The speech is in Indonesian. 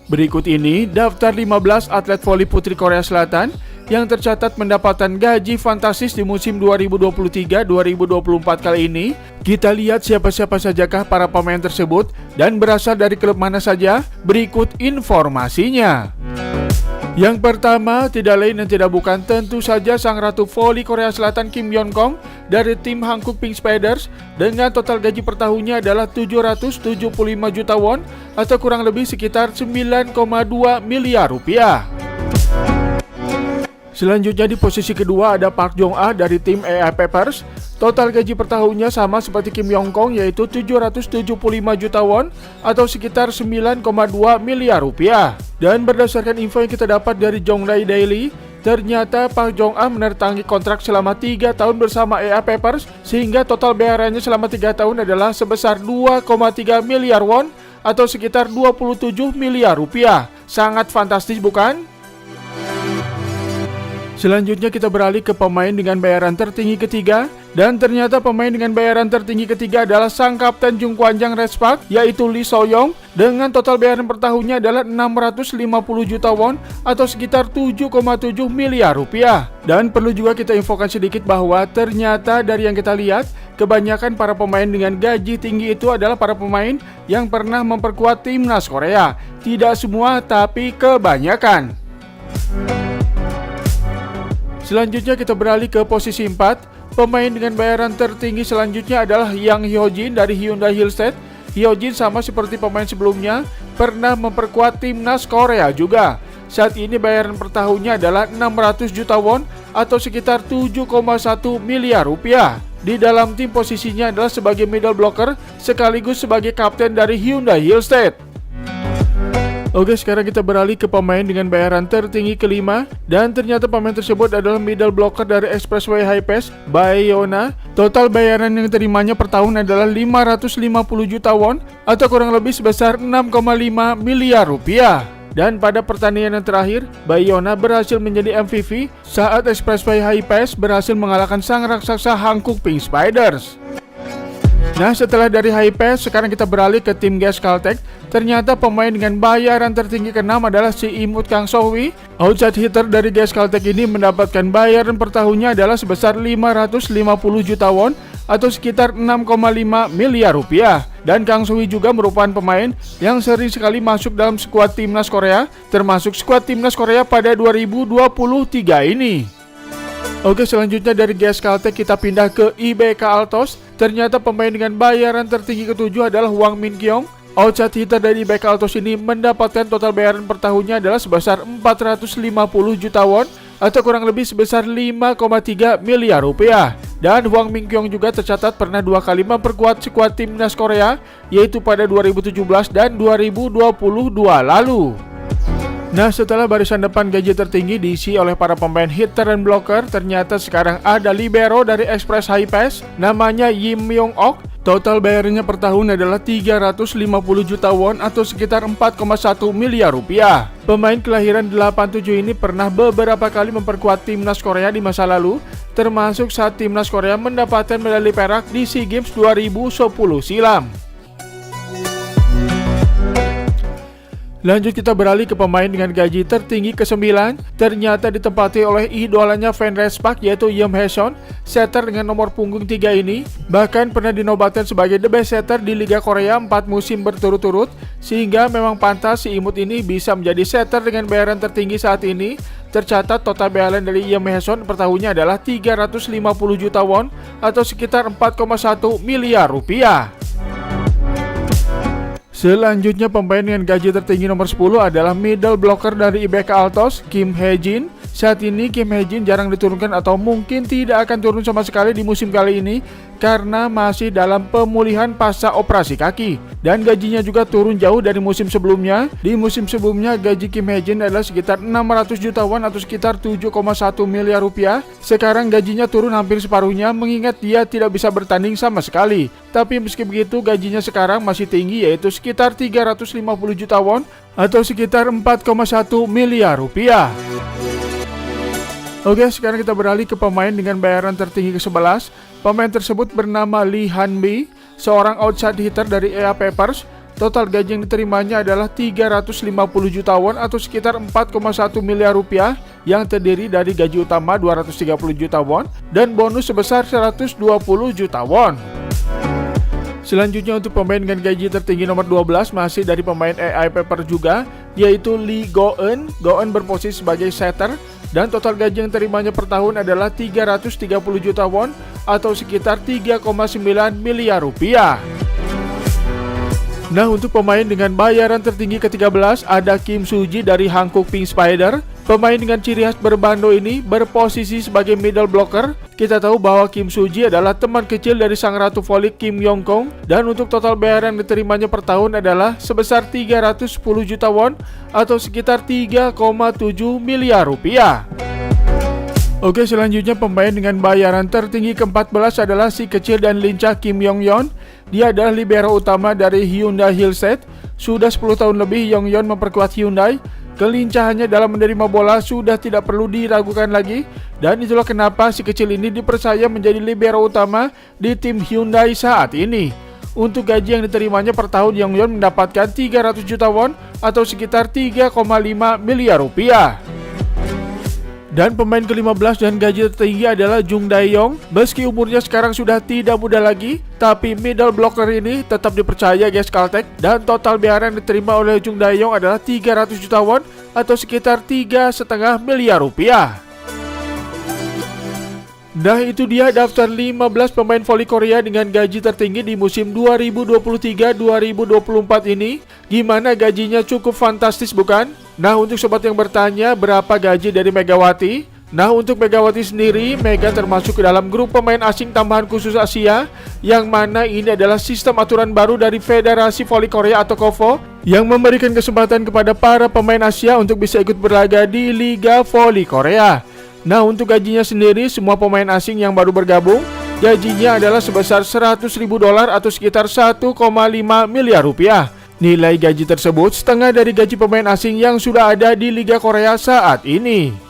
Berikut ini daftar 15 atlet voli putri Korea Selatan yang tercatat mendapatkan gaji fantastis di musim 2023-2024 kali ini. Kita lihat siapa-siapa sajakah para pemain tersebut dan berasal dari klub mana saja. Berikut informasinya. Yang pertama, tidak lain dan tidak bukan tentu saja sang ratu voli Korea Selatan Kim Yeon-kong dari tim Hankook Pink Spiders dengan total gaji per tahunnya adalah 775 juta won atau kurang lebih sekitar 9,2 miliar rupiah. Selanjutnya di posisi kedua ada Park Jong-ah dari tim AI Papers. Total gaji per tahunnya sama seperti Kim Yeon-kong yaitu 775 juta won atau sekitar 9,2 miliar rupiah. Dan berdasarkan info yang kita dapat dari Jongdae Daily, ternyata Park Jong-ah menertangi kontrak selama 3 tahun bersama AI Papers sehingga total bayarannya selama 3 tahun adalah sebesar 2,3 miliar won atau sekitar 27 miliar rupiah. Sangat fantastis bukan? Selanjutnya kita beralih ke pemain dengan bayaran tertinggi ketiga. Dan ternyata pemain dengan bayaran tertinggi ketiga adalah sang kapten Jungkwanjang Red Spark yaitu Lee So-young dengan total bayaran per tahunnya adalah 650 juta won atau sekitar 7,7 miliar rupiah. Dan perlu juga kita infokan sedikit bahwa ternyata dari yang kita lihat, kebanyakan para pemain dengan gaji tinggi itu adalah para pemain yang pernah memperkuat timnas Korea. Tidak semua tapi kebanyakan. Selanjutnya kita beralih ke posisi 4. Pemain dengan bayaran tertinggi selanjutnya adalah Yang Hyo-jin dari Hyundai Hillstead. Hyo-jin sama seperti pemain sebelumnya pernah memperkuat timnas Korea juga. Saat ini bayaran per tahunnya adalah 600 juta won atau sekitar 7,1 miliar rupiah. Di dalam tim posisinya adalah sebagai middle blocker sekaligus sebagai kapten dari Hyundai Hillstead. Oke, sekarang kita beralih ke pemain dengan bayaran tertinggi kelima. Dan ternyata pemain tersebut adalah middle blocker dari Expressway High Pass, Baeyona. Total bayaran yang terimanya per tahun adalah 550 juta won atau kurang lebih sebesar 6,5 miliar rupiah. Dan pada pertandingan yang terakhir, Baeyona berhasil menjadi MVP saat Expressway High Pass berhasil mengalahkan sang raksasa Hankook Pink Spiders. Nah, setelah dari High Pass, sekarang kita beralih ke tim GS Caltech. Ternyata pemain dengan bayaran tertinggi ke-6 adalah si Imut Kang So-hwi. Outside hitter dari GS Caltech ini mendapatkan bayaran per tahunnya adalah sebesar 550 juta won atau sekitar 6,5 miliar rupiah. Dan Kang So-hwi juga merupakan pemain yang sering sekali masuk dalam skuad timnas Korea, termasuk skuad timnas Korea pada 2023 ini. Oke, selanjutnya dari GS Caltech kita pindah ke IBK Altos. Ternyata pemain dengan bayaran tertinggi ke-7 adalah Hwang Min-kyung. Outside hitter dari IBK Altos ini mendapatkan total bayaran per tahunnya adalah sebesar 450 juta won atau kurang lebih sebesar 5,3 miliar rupiah. Dan Hwang Min-kyung juga tercatat pernah 2 kali memperkuat skuad timnas Korea, yaitu pada 2017 dan 2022 lalu. Nah, setelah barisan depan gaji tertinggi diisi oleh para pemain hitter dan blocker, ternyata sekarang ada libero dari Express High Pass, namanya Yim Myung-ok. Total bayarannya per tahun adalah 350 juta won atau sekitar 4,1 miliar rupiah. Pemain kelahiran 87 ini pernah beberapa kali memperkuat timnas Korea di masa lalu, termasuk saat timnas Korea mendapatkan medali perak di SEA Games 2010 silam. Lanjut kita beralih ke pemain dengan gaji tertinggi ke-9. Ternyata ditempati oleh idolanya fan Red Spark yaitu Yeom Hae-seon. Setter dengan nomor punggung 3 ini bahkan pernah dinobatkan sebagai the best setter di Liga Korea 4 musim berturut-turut. Sehingga memang pantas si imut ini bisa menjadi setter dengan bayaran tertinggi saat ini. Tercatat total bayaran dari Yeom Hae-seon per tahunnya adalah 350 juta won atau sekitar 4,1 miliar rupiah. Selanjutnya pemain dengan gaji tertinggi nomor 10 adalah middle blocker dari IBK Altos, Kim Hae-jin. Saat ini Kim Hae-jin jarang diturunkan atau mungkin tidak akan turun sama sekali di musim kali ini karena masih dalam pemulihan pasca operasi kaki. Dan gajinya juga turun jauh dari musim sebelumnya. Di musim sebelumnya gaji Kim Hae-jin adalah sekitar 600 juta won atau sekitar 7,1 miliar rupiah. Sekarang gajinya turun hampir separuhnya mengingat dia tidak bisa bertanding sama sekali. Tapi meski begitu gajinya sekarang masih tinggi yaitu sekitar 350 juta won atau sekitar 4,1 miliar rupiah. Oke, sekarang kita beralih ke pemain dengan bayaran tertinggi ke-11. Pemain tersebut bernama Lee Han-bi, seorang outside hitter dari EA Papers. total gaji yang diterimanya adalah 350 juta won atau sekitar 4,1 miliar rupiah yang terdiri dari gaji utama 230 juta won dan bonus sebesar 120 juta won. Selanjutnya untuk pemain dengan gaji tertinggi nomor 12 masih dari pemain AI Paper juga, yaitu Lee Go-eun. Go-eun berposisi sebagai setter dan total gaji yang terimanya per tahun adalah 330 juta won atau sekitar 3,9 miliar rupiah. Nah, untuk pemain dengan bayaran tertinggi ke-13 ada Kim Soo-ji dari Hankook Pink Spider. Pemain dengan ciri khas berbando ini berposisi sebagai middle blocker. Kita tahu bahwa Kim Soo-ji adalah teman kecil dari sang ratu voli Kim Yong-kong dan untuk total bayaran yang diterimanya per tahun adalah sebesar 310 juta won atau sekitar 3,7 miliar rupiah. Oke, selanjutnya pemain dengan bayaran tertinggi ke-14 adalah si kecil dan lincah Kim Yong-yeon. Dia adalah libero utama dari Hyundai Hillset. Sudah 10 tahun lebih Yong-yeon memperkuat Hyundai. Kelincahannya dalam menerima bola sudah tidak perlu diragukan lagi. Dan itulah kenapa si kecil ini dipercaya menjadi libero utama di tim Hyundai saat ini. Untuk gaji yang diterimanya per tahun, Yong-yeon mendapatkan 300 juta won atau sekitar 3,5 miliar rupiah. Dan pemain ke-15 dan gaji tertinggi adalah Jung Dae-yong. Meski umurnya sekarang sudah tidak muda lagi, tapi middle blocker ini tetap dipercaya guys Caltech. Dan total bayaran yang diterima oleh Jung Dae-yong adalah 300 juta won atau sekitar 3,5 miliar rupiah. Nah, itu dia daftar 15 pemain voli Korea dengan gaji tertinggi di musim 2023-2024 ini. Gimana, gajinya cukup fantastis bukan? Nah, untuk sobat yang bertanya berapa gaji dari Megawati? Nah, untuk Megawati sendiri, Mega termasuk ke dalam grup pemain asing tambahan khusus Asia, yang mana ini adalah sistem aturan baru dari Federasi Voli Korea atau KOVO yang memberikan kesempatan kepada para pemain Asia untuk bisa ikut berlaga di Liga Voli Korea. Nah, untuk gajinya sendiri, semua pemain asing yang baru bergabung, gajinya adalah sebesar 100 ribu dolar atau sekitar 1,5 miliar rupiah. Nilai gaji tersebut setengah dari gaji pemain asing yang sudah ada di Liga Korea saat ini.